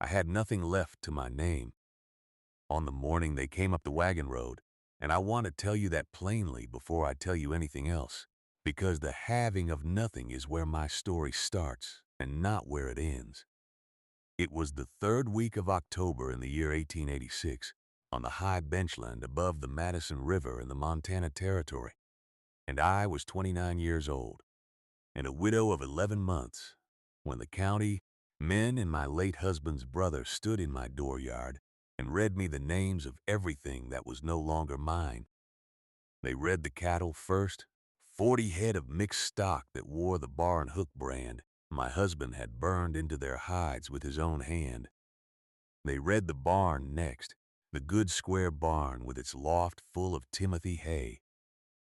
I had nothing left to my name. On the morning they came up the wagon road, and I want to tell you that plainly before I tell you anything else, because the having of nothing is where my story starts and not where it ends. It was the third week of October in the year 1886, on the high benchland above the Madison River in the Montana Territory, and I was 29 years old and a widow of 11 months when the county men and my late husband's brother stood in my dooryard and read me the names of everything that was no longer mine. They read the cattle first, 40 head of mixed stock that wore the Bar and Hook brand my husband had burned into their hides with his own hand. They read the barn next, the good square barn with its loft full of Timothy hay.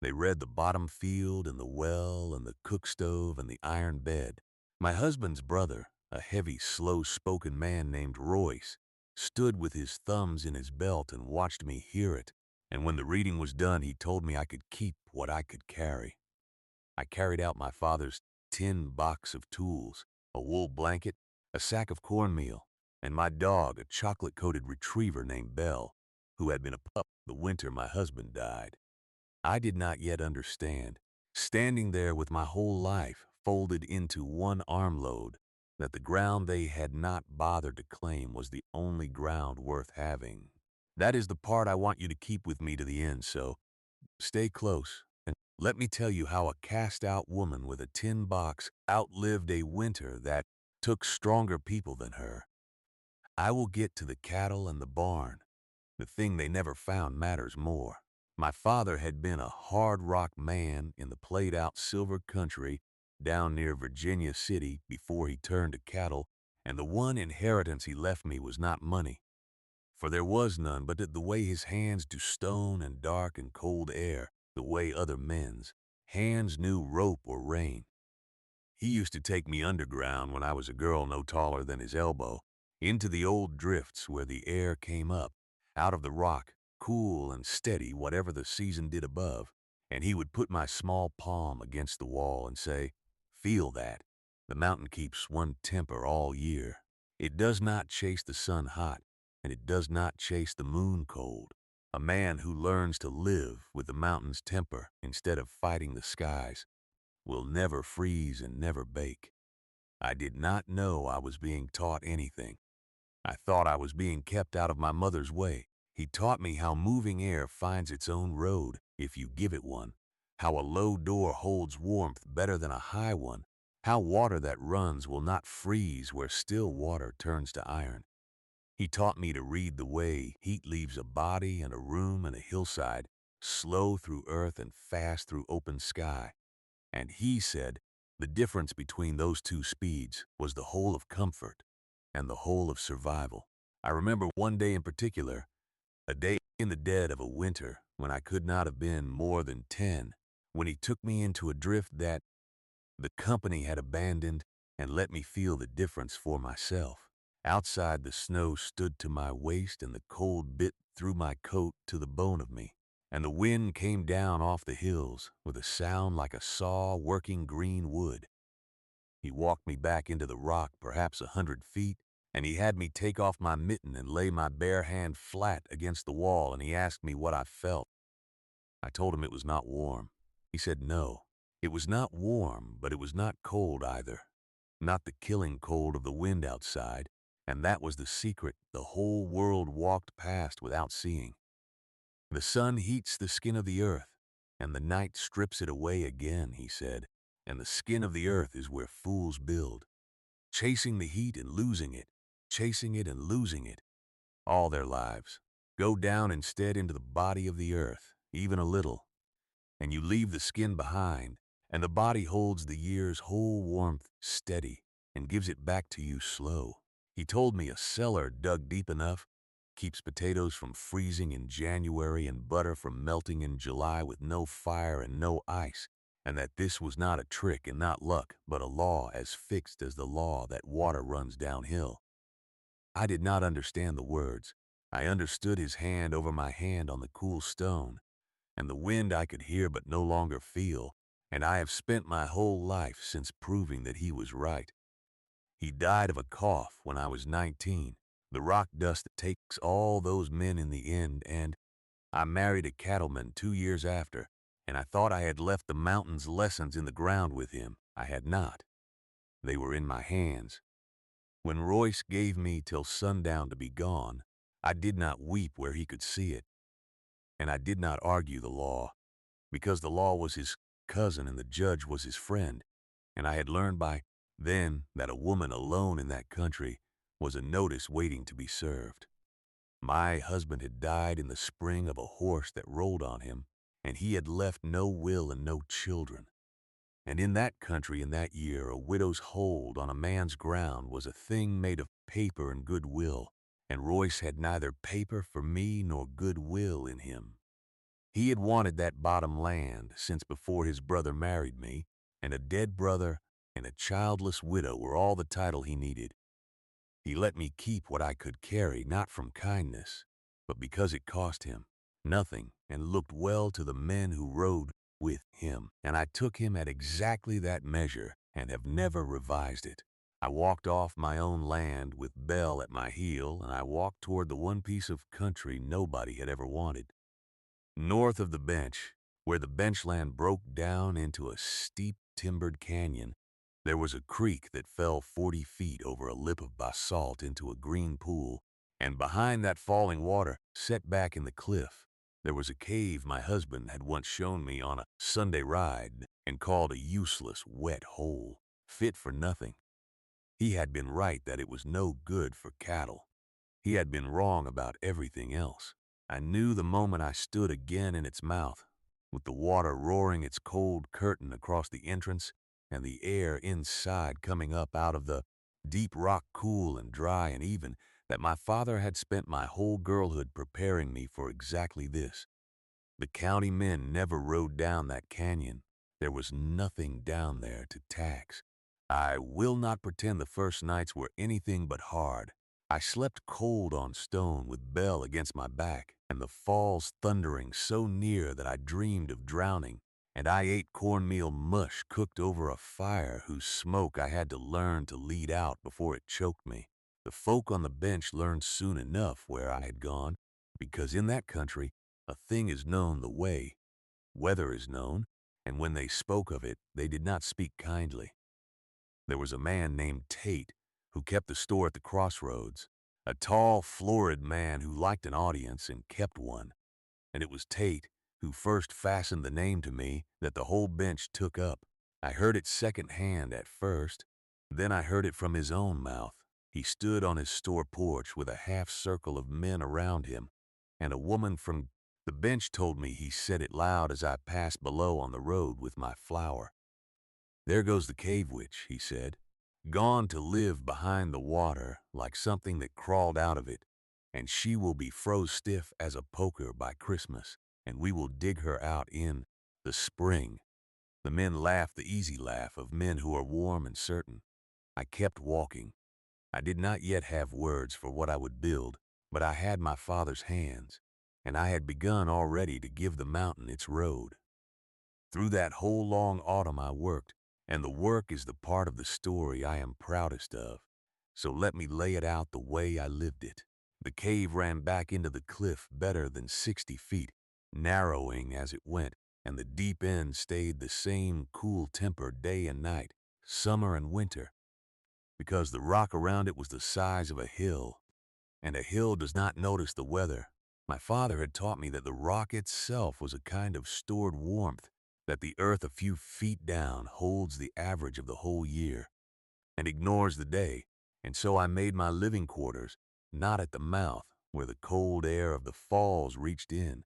They read the bottom field and the well and the cook stove and the iron bed. My husband's brother, a heavy, slow-spoken man named Royce, stood with his thumbs in his belt and watched me hear it, and when the reading was done, he told me I could keep what I could carry. I carried out my father's tin box of tools, a wool blanket, a sack of cornmeal, and my dog, a chocolate-coated retriever named Belle, who had been a pup the winter my husband died. I did not yet understand, standing there with my whole life folded into one armload, that the ground they had not bothered to claim was the only ground worth having. That is the part I want you to keep with me to the end, so stay close and let me tell you how a cast-out woman with a tin box outlived a winter that took stronger people than her. I will get to the cattle and the barn. The thing they never found matters more. My father had been a hard rock man in the played-out silver country down near Virginia City before he turned to cattle, and the one inheritance he left me was not money, for there was none, but the way his hands do stone and dark and cold air, the way other men's hands knew rope or rain. He used to take me underground when I was a girl no taller than his elbow, into the old drifts where the air came up, out of the rock, cool and steady whatever the season did above, and he would put my small palm against the wall and say, "Feel that. The mountain keeps one temper all year. It does not chase the sun hot, and it does not chase the moon cold. A man who learns to live with the mountain's temper instead of fighting the skies will never freeze and never bake." I did not know I was being taught anything. I thought I was being kept out of my mother's way. He taught me how moving air finds its own road if you give it one, how a low door holds warmth better than a high one, how water that runs will not freeze where still water turns to iron. He taught me to read the way heat leaves a body and a room and a hillside, slow through earth and fast through open sky. And he said the difference between those two speeds was the whole of comfort and the whole of survival. I remember one day in particular, a day in the dead of a winter when I could not have been more than 10, when he took me into a drift that the company had abandoned and let me feel the difference for myself. Outside, the snow stood to my waist and the cold bit through my coat to the bone of me, and the wind came down off the hills with a sound like a saw working green wood. He walked me back into the rock perhaps 100 feet, and he had me take off my mitten and lay my bare hand flat against the wall, and he asked me what I felt. I told him it was not warm. He said no, it was not warm, but it was not cold either. Not the killing cold of the wind outside, and that was the secret the whole world walked past without seeing. The sun heats the skin of the earth, and the night strips it away again, he said, and the skin of the earth is where fools build, chasing the heat and losing it, chasing it and losing it, all their lives. Go down instead into the body of the earth, even a little, and you leave the skin behind, and the body holds the year's whole warmth steady and gives it back to you slow. He told me a cellar dug deep enough keeps potatoes from freezing in January and butter from melting in July with no fire and no ice, and that this was not a trick and not luck, but a law as fixed as the law that water runs downhill. I did not understand the words. I understood his hand over my hand on the cool stone, and the wind I could hear but no longer feel, and I have spent my whole life since proving that he was right. He died of a cough when I was 19, The rock dust that takes all those men in the end, and I married a cattleman 2 years after, and I thought I had left the mountain's lessons in the ground with him. I had not. They were in my hands. When Royce gave me till sundown to be gone, I did not weep where he could see it, and I did not argue the law, because the law was his cousin and the judge was his friend, and I had learned by then that a woman alone in that country was a notice waiting to be served. My husband had died in the spring of a horse that rolled on him, and he had left no will and no children. And in that country in that year, a widow's hold on a man's ground was a thing made of paper and goodwill, and Royce had neither paper for me nor goodwill in him. He had wanted that bottom land since before his brother married me, and a dead brother and a childless widow were all the title he needed. He let me keep what I could carry, not from kindness, but because it cost him nothing and looked well to the men who rode with him. And I took him at exactly that measure and have never revised it. I walked off my own land with Belle at my heel, and I walked toward the one piece of country nobody had ever wanted. North of the bench, where the benchland broke down into a steep timbered canyon, there was a creek that fell 40 feet over a lip of basalt into a green pool, and behind that falling water, set back in the cliff, there was a cave my husband had once shown me on a Sunday ride and called a useless, wet hole, fit for nothing. He had been right that it was no good for cattle. He had been wrong about everything else. I knew the moment I stood again in its mouth, with the water roaring its cold curtain across the entrance and the air inside coming up out of the deep rock cool and dry and even, that my father had spent my whole girlhood preparing me for exactly this. The county men never rode down that canyon. There was nothing down there to tax. I will not pretend the first nights were anything but hard. I slept cold on stone with Belle against my back, and the falls thundering so near that I dreamed of drowning, and I ate cornmeal mush cooked over a fire whose smoke I had to learn to lead out before it choked me. The folk on the bench learned soon enough where I had gone, because in that country a thing is known the way weather is known, and when they spoke of it, they did not speak kindly. There was a man named Tate who kept the store at the crossroads, a tall, florid man who liked an audience and kept one. And it was Tate who first fastened the name to me that the whole bench took up. I heard it second-hand at first, then I heard it from his own mouth. He stood on his store porch with a half-circle of men around him, and a woman from the bench told me he said it loud as I passed below on the road with my flour. "There goes the cave witch," he said, "gone to live behind the water like something that crawled out of it, and she will be froze stiff as a poker by Christmas, and we will dig her out in the spring." The men laughed the easy laugh of men who are warm and certain. I kept walking. I did not yet have words for what I would build, but I had my father's hands, and I had begun already to give the mountain its road. Through that whole long autumn I worked, and the work is the part of the story I am proudest of. So let me lay it out the way I lived it. The cave ran back into the cliff better than 60 feet, narrowing as it went, and the deep end stayed the same cool temper day and night, summer and winter, because the rock around it was the size of a hill, and a hill does not notice the weather. My father had taught me that the rock itself was a kind of stored warmth, that the earth a few feet down holds the average of the whole year and ignores the day, and so I made my living quarters not at the mouth where the cold air of the falls reached in,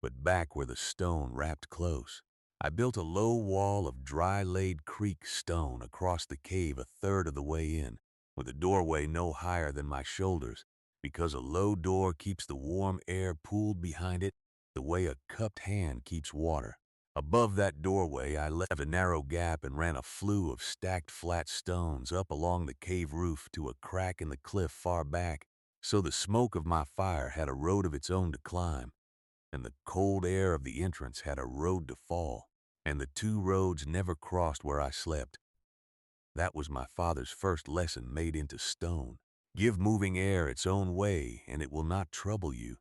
but back where the stone wrapped close. I built a low wall of dry-laid creek stone across the cave a third of the way in, with a doorway no higher than my shoulders, because a low door keeps the warm air pooled behind it the way a cupped hand keeps water. Above that doorway I left a narrow gap and ran a flue of stacked flat stones up along the cave roof to a crack in the cliff far back, so the smoke of my fire had a road of its own to climb, and the cold air of the entrance had a road to fall, and the two roads never crossed where I slept. That was my father's first lesson made into stone. Give moving air its own way, and it will not trouble you.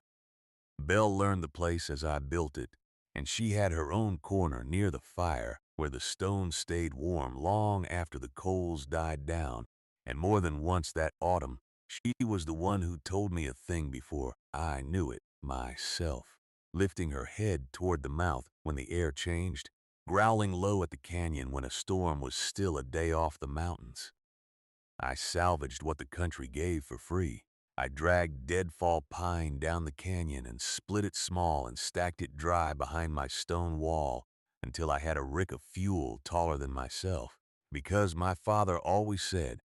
Belle learned the place as I built it, and she had her own corner near the fire where the stones stayed warm long after the coals died down, and more than once that autumn, she was the one who told me a thing before I knew it myself, lifting her head toward the mouth when the air changed, growling low at the canyon when a storm was still a day off the mountains. I salvaged what the country gave for free. I dragged deadfall pine down the canyon and split it small and stacked it dry behind my stone wall until I had a rick of fuel taller than myself. Because my father always said,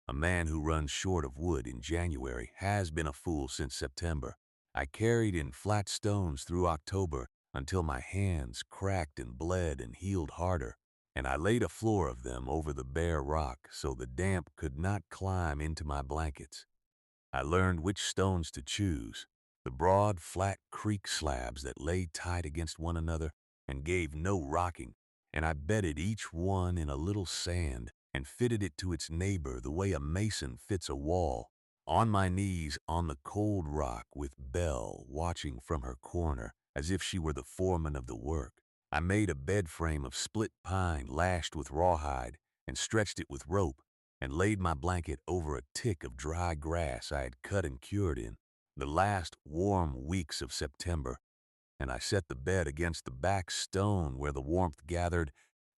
a man who runs short of wood in January has been a fool since September. I carried in flat stones through October until my hands cracked and bled and healed harder, and I laid a floor of them over the bare rock so the damp could not climb into my blankets. I learned which stones to choose, the broad, flat creek slabs that lay tight against one another and gave no rocking, and I bedded each one in a little sand and fitted it to its neighbor the way a mason fits a wall, on my knees on the cold rock with Belle watching from her corner as if she were the foreman of the work. I made a bed frame of split pine lashed with rawhide and stretched it with rope, and laid my blanket over a tick of dry grass I had cut and cured in the last warm weeks of September, and I set the bed against the back stone where the warmth gathered,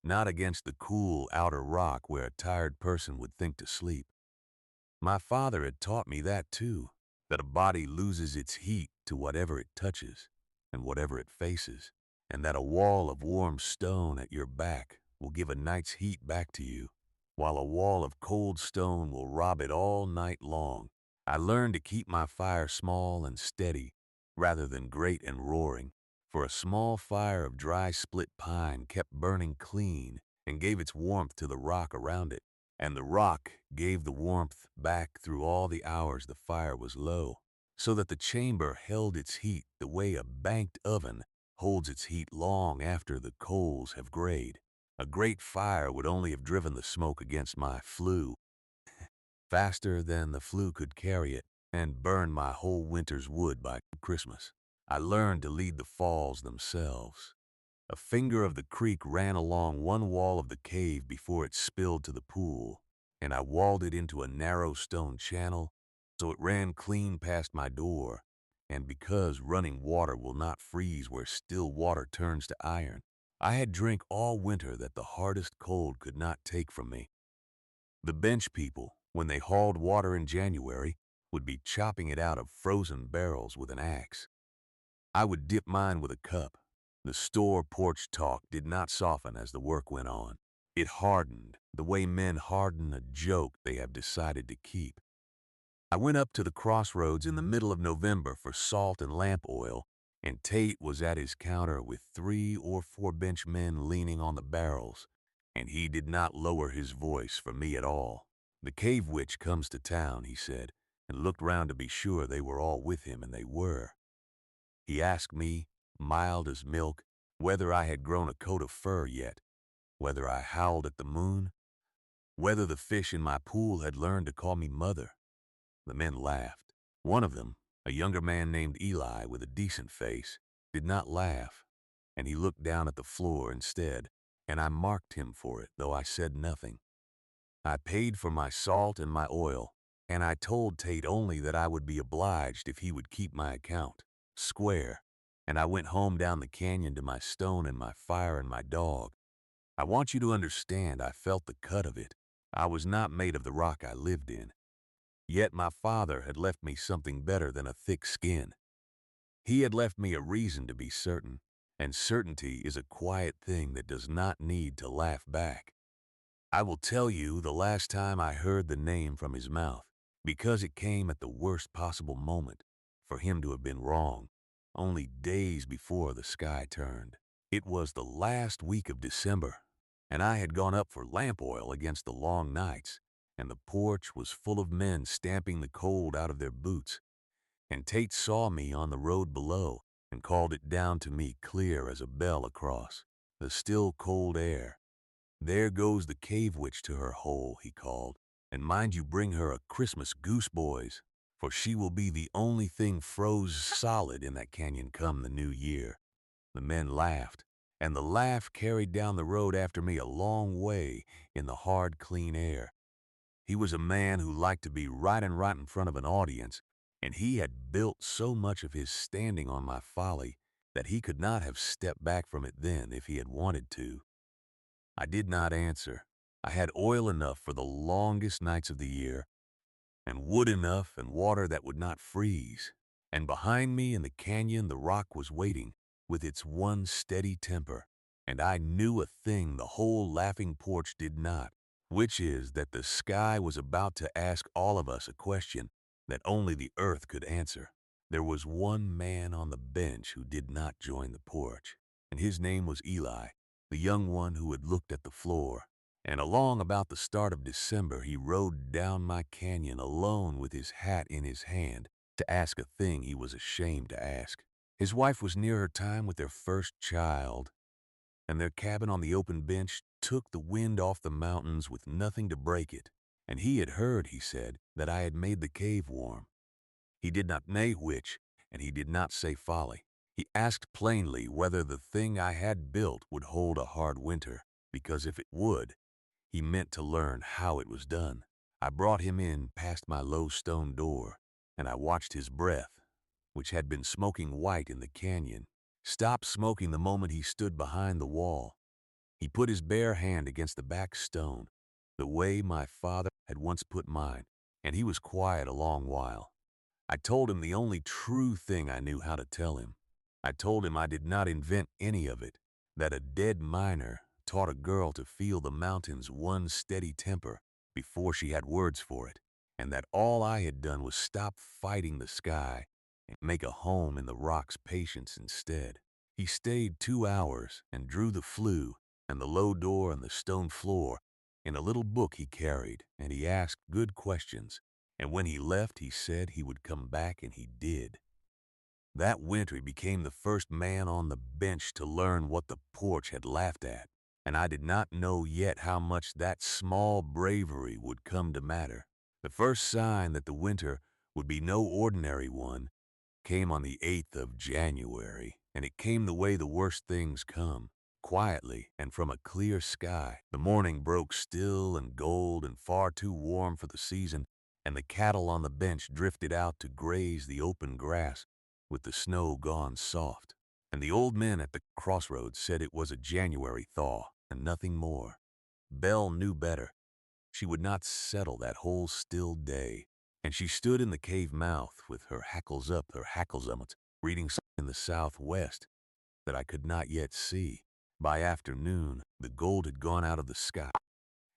not against the cool outer rock where a tired person would think to sleep. My father had taught me that too, that a body loses its heat to whatever it touches and whatever it faces, and that a wall of warm stone at your back will give a night's heat back to you, while a wall of cold stone will rob it all night long. I learned to keep my fire small and steady rather than great and roaring, for a small fire of dry split pine kept burning clean and gave its warmth to the rock around it, and the rock gave the warmth back through all the hours the fire was low, so that the chamber held its heat the way a banked oven holds its heat long after the coals have grayed. A great fire would only have driven the smoke against my flue faster than the flue could carry it and burned my whole winter's wood by Christmas. I learned to lead the falls themselves. A finger of the creek ran along one wall of the cave before it spilled to the pool, and I walled it into a narrow stone channel so it ran clean past my door, and because running water will not freeze where still water turns to iron, I had drink all winter that the hardest cold could not take from me. The bench people, when they hauled water in January, would be chopping it out of frozen barrels with an axe. I would dip mine with a cup. The store porch talk did not soften as the work went on. It hardened, the way men harden a joke they have decided to keep. I went up to the crossroads in the middle of November for salt and lamp oil, and Tate was at his counter with 3 or 4 bench men leaning on the barrels, and he did not lower his voice for me at all. The cave witch comes to town, he said, and looked round to be sure they were all with him, and they were. He asked me, mild as milk, whether I had grown a coat of fur yet, whether I howled at the moon, whether the fish in my pool had learned to call me mother. The men laughed. One of them, a younger man named Eli with a decent face, did not laugh, and he looked down at the floor instead, and I marked him for it, though I said nothing. I paid for my salt and my oil, and I told Tate only that I would be obliged if he would keep my account square, and I went home down the canyon to my stone and my fire and my dog. I want you to understand I felt the cut of it. I was not made of the rock I lived in. Yet my father had left me something better than a thick skin. He had left me a reason to be certain, and certainty is a quiet thing that does not need to laugh back. I will tell you the last time I heard the name from his mouth, because it came at the worst possible moment for him to have been wrong, only days before the sky turned. It was the last week of December, and I had gone up for lamp oil against the long nights, and the porch was full of men stamping the cold out of their boots, and Tate saw me on the road below and called it down to me clear as a bell across the still cold air. There goes the cave witch to her hole, he called, And mind you bring her a Christmas goose, boys, for she will be the only thing froze solid in that canyon come the new year." The men laughed, and the laugh carried down the road after me a long way in the hard, clean air. He was a man who liked to be right in front of an audience, and he had built so much of his standing on my folly that he could not have stepped back from it then if he had wanted to. I did not answer. I had oil enough for the longest nights of the year, and wood enough and water that would not freeze. And behind me in the canyon the rock was waiting with its one steady temper, and I knew a thing the whole laughing porch did not, which is that the sky was about to ask all of us a question that only the earth could answer. There was one man on the bench who did not join the porch, and his name was Eli, the young one who had looked at the floor. And along about the start of December, he rode down my canyon alone with his hat in his hand to ask a thing he was ashamed to ask. His wife was near her time with their first child, and their cabin on the open bench took the wind off the mountains with nothing to break it. And he had heard, he said, that I had made the cave warm. He did not nay which, and he did not say folly. He asked plainly whether the thing I had built would hold a hard winter, because if it would, he meant to learn how it was done. I brought him in past my low stone door, and I watched his breath, which had been smoking white in the canyon, stop smoking the moment he stood behind the wall. He put his bare hand against the back stone, the way my father had once put mine, and he was quiet a long while. I told him the only true thing I knew how to tell him. I told him I did not invent any of it, that a dead miner taught a girl to feel the mountain's one steady temper before she had words for it, and that all I had done was stop fighting the sky and make a home in the rock's patience instead. He stayed 2 hours and drew the flue and the low door and the stone floor in a little book he carried, and he asked good questions, and when he left he said he would come back, and he did. That winter he became the first man on the bench to learn what the porch had laughed at, and I did not know yet how much that small bravery would come to matter. The first sign that the winter would be no ordinary one came on the 8th of January, and it came the way the worst things come, quietly and from a clear sky. The morning broke still and gold and far too warm for the season, and the cattle on the bench drifted out to graze the open grass with the snow gone soft. And the old men at the crossroads said it was a January thaw and nothing more. Belle knew better. She would not settle that whole still day, and she stood in the cave mouth with her hackles up, her hackles reading something in the southwest that I could not yet see. By afternoon, the gold had gone out of the sky,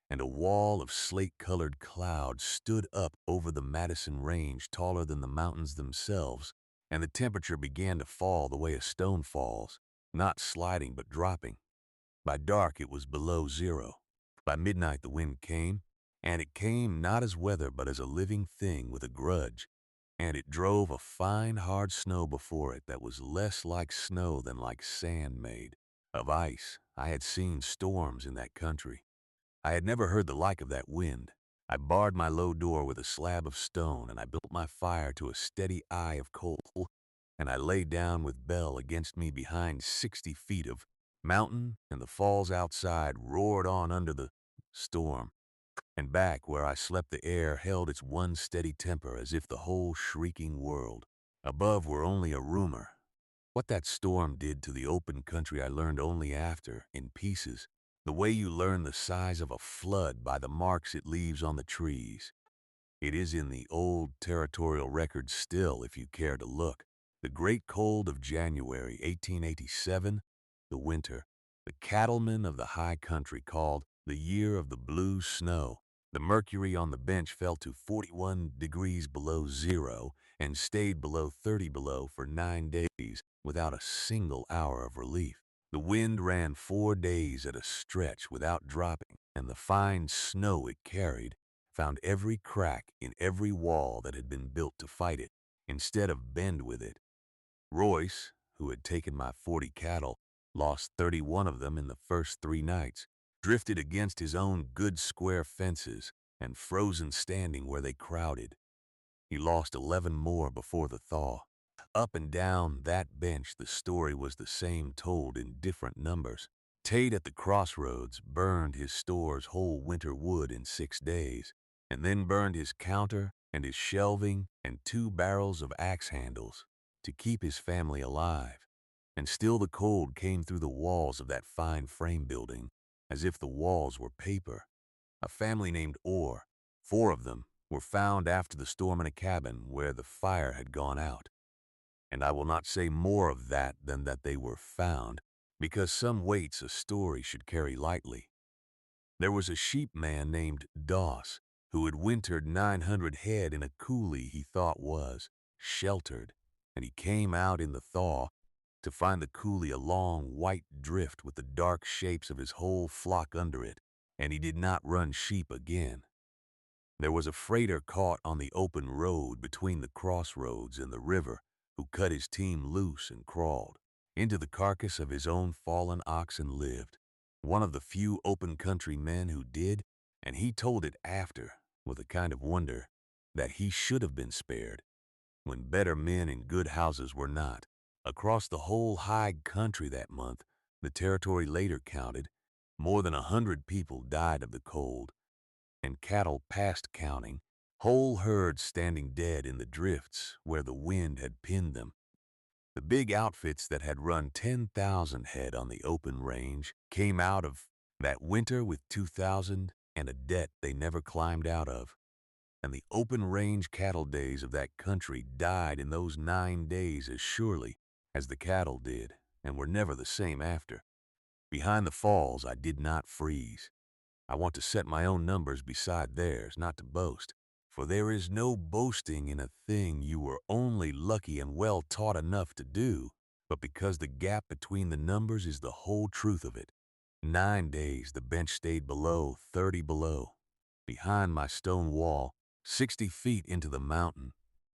and a wall of slate-colored clouds stood up over the Madison Range taller than the mountains themselves, and the temperature began to fall the way a stone falls, not sliding but dropping. By dark it was below zero. By midnight the wind came, and it came not as weather but as a living thing with a grudge, and it drove a fine hard snow before it that was less like snow than like sand made of ice. I had seen storms in that country. I had never heard the like of that wind. I barred my low door with a slab of stone, and I built my fire to a steady eye of coal, and I lay down with Belle against me behind 60 feet of mountain, and the falls outside roared on under the storm. And back where I slept the air held its one steady temper as if the whole shrieking world above were only a rumor. What that storm did to the open country I learned only after, in pieces, the way you learn the size of a flood by the marks it leaves on the trees. It is in the old territorial records still, if you care to look. The great cold of January 1887, the winter, the cattlemen of the high country called the year of the blue snow. The mercury on the bench fell to 41 degrees below zero and stayed below 30 below for 9 days without a single hour of relief. The wind ran 4 days at a stretch without dropping, and the fine snow it carried found every crack in every wall that had been built to fight it, instead of bend with it. Royce, who had taken my 40 cattle, lost 31 of them in the first 3 nights, drifted against his own good square fences, and frozen standing where they crowded. He lost 11 more before the thaw. Up and down that bench, the story was the same, told in different numbers. Tate at the crossroads burned his store's whole winter wood in 6 days, and then burned his counter and his shelving and 2 barrels of axe handles to keep his family alive. And still the cold came through the walls of that fine frame building, as if the walls were paper. A family named Orr, 4 of them, were found after the storm in a cabin where the fire had gone out. And I will not say more of that than that they were found, because some weights a story should carry lightly. There was a sheep man named Doss, who had wintered 900 head in a coulee he thought was sheltered, and he came out in the thaw to find the coulee a long white drift with the dark shapes of his whole flock under it, and he did not run sheep again. There was a freighter caught on the open road between the crossroads and the river, who cut his team loose and crawled. Into the carcass of his own fallen oxen lived one of the few open country men who did, and he told it after, with a kind of wonder, that he should have been spared, when better men in good houses were not. Across the whole high country that month, the territory later counted, more than 100 people died of the cold, and cattle past counting, whole herds standing dead in the drifts where the wind had pinned them. The big outfits that had run 10,000 head on the open range came out of that winter with 2,000 and a debt they never climbed out of. And the open range cattle days of that country died in those 9 days as surely as the cattle did, and were never the same after. Behind the falls I did not freeze. I want to set my own numbers beside theirs, not to boast. For there is no boasting in a thing you were only lucky and well taught enough to do, but because the gap between the numbers is the whole truth of it. 9 days the bench stayed below 30 below. Behind my stone wall, 60 feet into the mountain,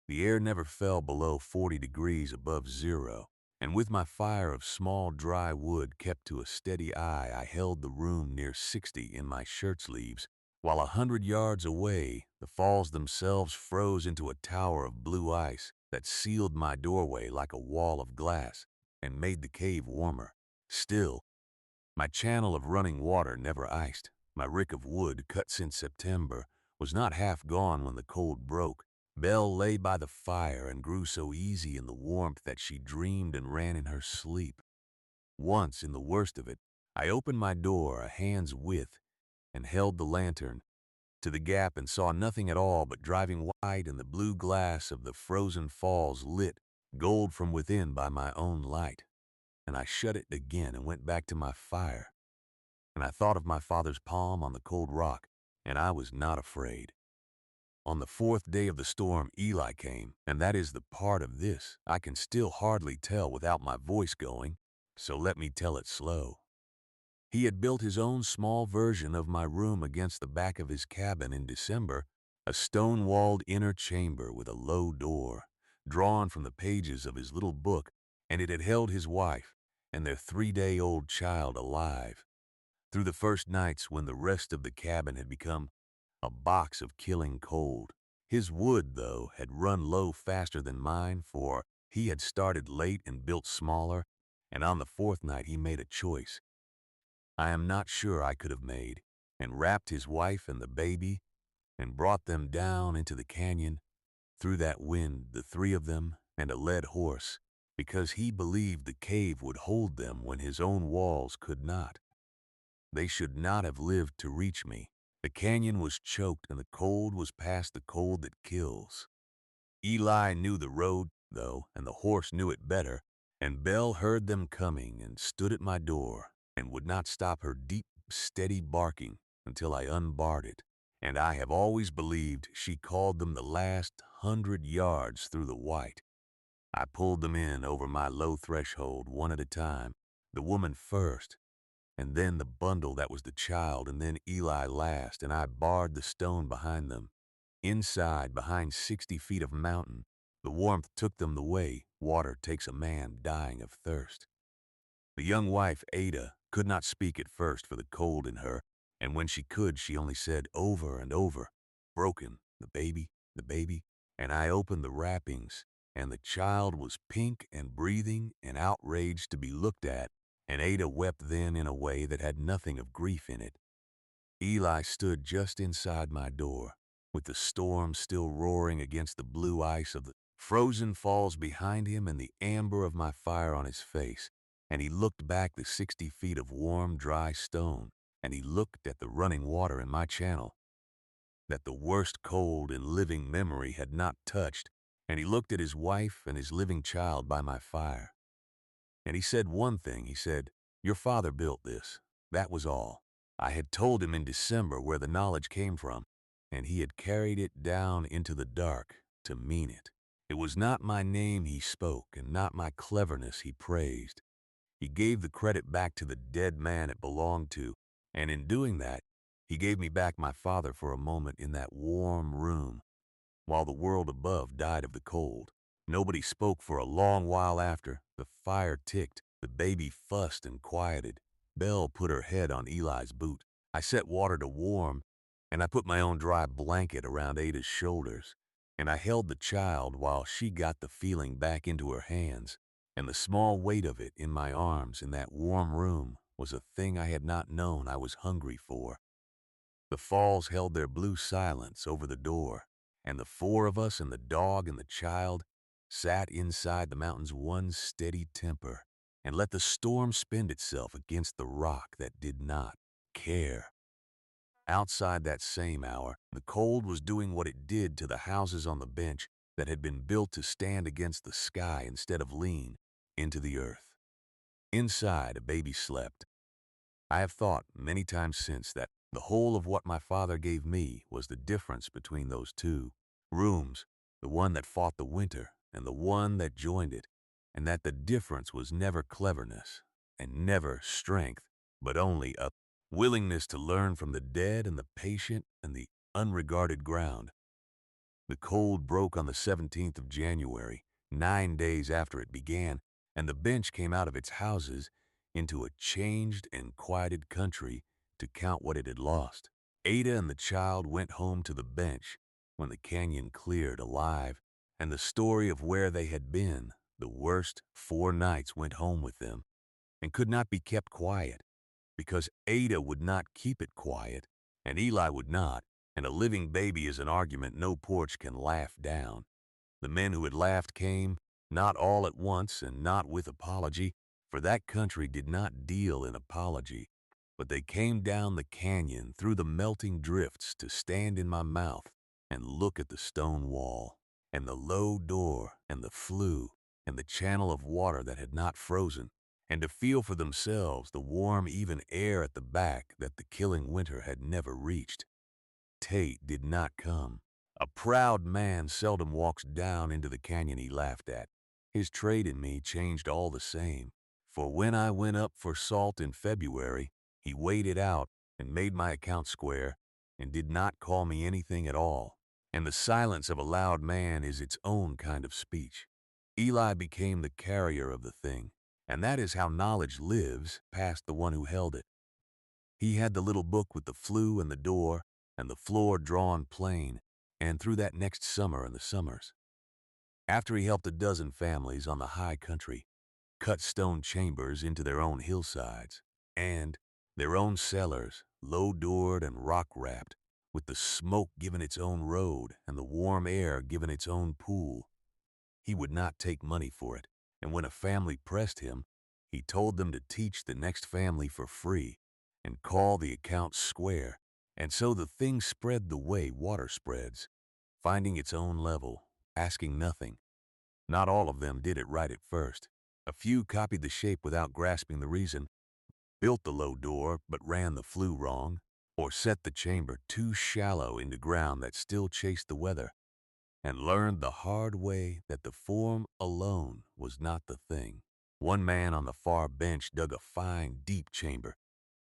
the air never fell below 40 degrees above zero. And with my fire of small dry wood kept to a steady eye, I held the room near 60 in my shirt sleeves, while 100 yards away, the falls themselves froze into a tower of blue ice that sealed my doorway like a wall of glass and made the cave warmer. Still, my channel of running water never iced. My rick of wood, cut since September, was not half gone when the cold broke. Belle lay by the fire and grew so easy in the warmth that she dreamed and ran in her sleep. Once, in the worst of it, I opened my door a hand's width and held the lantern to the gap and saw nothing at all but driving white and the blue glass of the frozen falls lit gold from within by my own light. And I shut it again and went back to my fire. And I thought of my father's palm on the cold rock, and I was not afraid. On the 4th day of the storm, Eli came, and that is the part of this I can still hardly tell without my voice going, so let me tell it slow. He had built his own small version of my room against the back of his cabin in December, a stone-walled inner chamber with a low door, drawn from the pages of his little book, and it had held his wife and their 3-day-old child alive. Through the first nights when the rest of the cabin had become a box of killing cold. His wood, though, had run low faster than mine, for he had started late and built smaller, and on the 4th night he made a choice I am not sure I could have made, and wrapped his wife and the baby, and brought them down into the canyon, through that wind, the 3 of them, and a led horse, because he believed the cave would hold them when his own walls could not. They should not have lived to reach me. The canyon was choked, and the cold was past the cold that kills. Eli knew the road, though, and the horse knew it better, and Belle heard them coming and stood at my door and would not stop her deep, steady barking until I unbarred it. And I have always believed she called them the last 100 yards through the white. I pulled them in over my low threshold one at a time, the woman first, and then the bundle that was the child, and then Eli last, and I barred the stone behind them. Inside, behind 60 feet of mountain, the warmth took them the way water takes a man dying of thirst. The young wife, Ada, could not speak at first for the cold in her, And when she could, she only said over and over, "Broken, the baby." And I opened the wrappings, and the child was pink and breathing and outraged to be looked at, and Ada wept then in a way that had nothing of grief in it. Eli stood just inside my door, with the storm still roaring against the blue ice of the frozen falls behind him and the amber of my fire on his face, and he looked back the 60 feet of warm, dry stone, and he looked at the running water in my channel, that the worst cold in living memory had not touched, and he looked at his wife and his living child by my fire. And he said one thing. He said, "Your father built this." That was all. I had told him in December where the knowledge came from, and he had carried it down into the dark to mean it. It was not my name he spoke, and not my cleverness he praised. He gave the credit back to the dead man it belonged to, and in doing that, he gave me back my father for a moment in that warm room, while the world above died of the cold. Nobody spoke for a long while after. The fire ticked, the baby fussed and quieted. Belle put her head on Eli's boot. I set water to warm, and I put my own dry blanket around Ada's shoulders, and I held the child while she got the feeling back into her hands, and the small weight of it in my arms in that warm room was a thing I had not known I was hungry for. The falls held their blue silence over the door, and the four of us and the dog and the child sat inside the mountain's one steady temper and let the storm spend itself against the rock that did not care. Outside that same hour, the cold was doing what it did to the houses on the bench that had been built to stand against the sky instead of lean into the earth. Inside, a baby slept. I have thought many times since that the whole of what my father gave me was the difference between those two rooms, the one that fought the winter and the one that joined it, and that the difference was never cleverness and never strength, but only a willingness to learn from the dead and the patient and the unregarded ground. The cold broke on the 17th of January, 9 days after it began, and the bench came out of its houses into a changed and quieted country to count what it had lost. Ada and the child went home to the bench when the canyon cleared alive, and the story of where they had been the worst 4 nights went home with them, and could not be kept quiet, because Ada would not keep it quiet, and Eli would not, and a living baby is an argument no porch can laugh down. The men who had laughed came, not all at once and not with apology, for that country did not deal in apology, but they came down the canyon through the melting drifts to stand in my mouth and look at the stone wall, and the low door, and the flue, and the channel of water that had not frozen, and to feel for themselves the warm, even air at the back that the killing winter had never reached. Tate did not come. A proud man seldom walks down into the canyon he laughed at. His trade in me changed all the same, for when I went up for salt in February, he weighed it out and made my account square and did not call me anything at all. And the silence of a loud man is its own kind of speech. Eli became the carrier of the thing, and that is how knowledge lives past the one who held it. He had the little book with the flue and the door and the floor drawn plain, and through that next summer and the summers. After he helped a dozen families on the high country cut stone chambers into their own hillsides, and their own cellars, low-doored and rock-wrapped, with the smoke given its own road and the warm air given its own pool. He would not take money for it, and when a family pressed him, he told them to teach the next family for free and call the account square, and so the thing spread the way water spreads, finding its own level, asking nothing. Not all of them did it right at first. A few copied the shape without grasping the reason, built the low door but ran the flue wrong, or set the chamber too shallow into ground that still chased the weather, and learned the hard way that the form alone was not the thing. One man on the far bench dug a fine, deep chamber,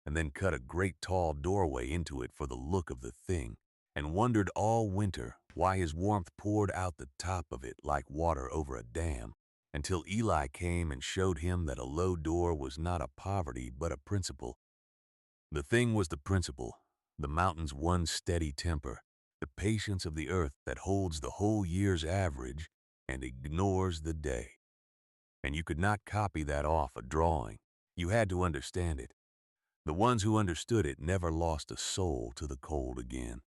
and then cut a great tall doorway into it for the look of the thing, and wondered all winter why his warmth poured out the top of it like water over a dam, until Eli came and showed him that a low door was not a poverty but a principle. The thing was the principle, The mountain's one steady temper, the patience of the earth that holds the whole year's average and ignores the day. And you could not copy that off a drawing. You had to understand it. The ones who understood it never lost a soul to the cold again.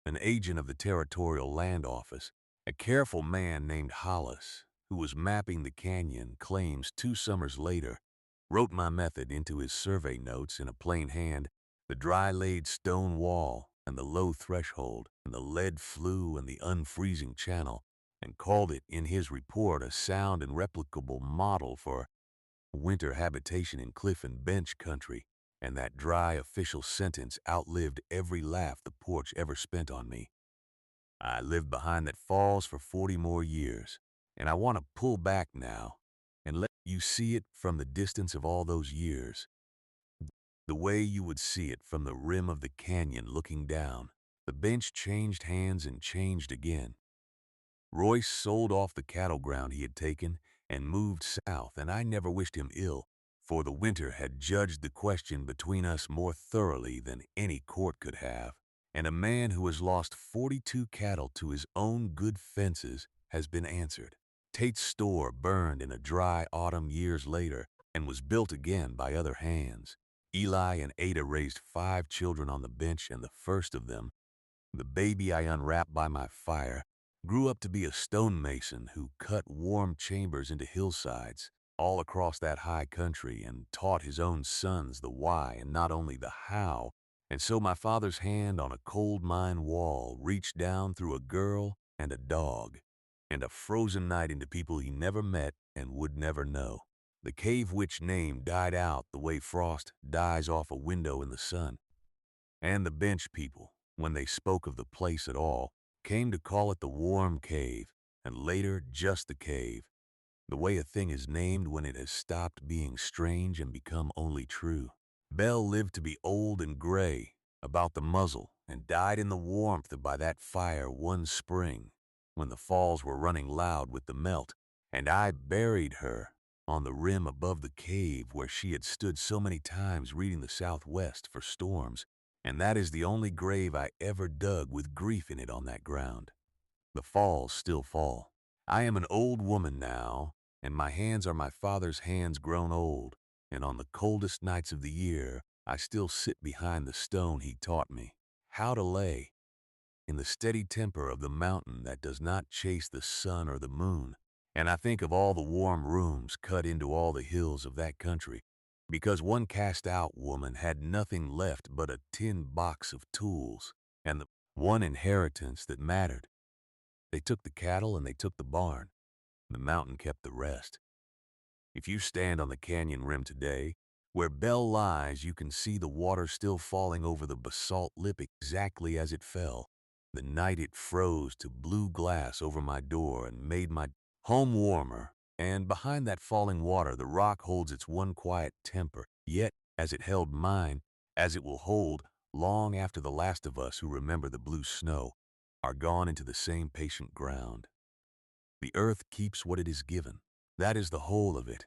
An agent of the Territorial Land Office, a careful man named Hollis, who was mapping the canyon, claims 2 summers later, wrote my method into his survey notes in a plain hand, the dry-laid stone wall and the low threshold and the lead flue and the unfreezing channel, and called it in his report a sound and replicable model for winter habitation in cliff and bench country, and that dry official sentence outlived every laugh the porch ever spent on me. I lived behind that falls for 40 more years, and I want to pull back now and let you see it from the distance of all those years, the way you would see it from the rim of the canyon looking down. The bench changed hands and changed again. Royce sold off the cattle ground he had taken and moved south, and I never wished him ill, for the winter had judged the question between us more thoroughly than any court could have, and a man who has lost 42 cattle to his own good fences has been answered. Tate's store burned in a dry autumn years later and was built again by other hands. Eli and Ada raised 5 children on the bench, and the first of them, the baby I unwrapped by my fire, grew up to be a stonemason who cut warm chambers into hillsides all across that high country and taught his own sons the why and not only the how. And so my father's hand on a cold mine wall reached down through a girl and a dog and a frozen night into people he never met and would never know. The cave witch name died out the way frost dies off a window in the sun. And the bench people, when they spoke of the place at all, came to call it the Warm Cave, and later just the cave, the way a thing is named when it has stopped being strange and become only true. Belle lived to be old and gray about the muzzle and died in the warmth by that fire one spring when the falls were running loud with the melt, and I buried her on the rim above the cave where she had stood so many times reading the Southwest for storms, and that is the only grave I ever dug with grief in it on that ground. The falls still fall. I am an old woman now, and my hands are my father's hands grown old, and on the coldest nights of the year, I still sit behind the stone he taught me how to lay, in the steady temper of the mountain that does not chase the sun or the moon. And I think of all the warm rooms cut into all the hills of that country, because one cast-out woman had nothing left but a tin box of tools, and the one inheritance that mattered. They took the cattle and they took the barn. The mountain kept the rest. If you stand on the canyon rim today, where Belle lies, you can see the water still falling over the basalt lip exactly as it fell. The night it froze to blue glass over my door and made my home warmer, and behind that falling water the rock holds its one quiet temper, yet as it held mine, as it will hold long after the last of us who remember the blue snow are gone into the same patient ground. The earth keeps what it is given. That is the whole of it.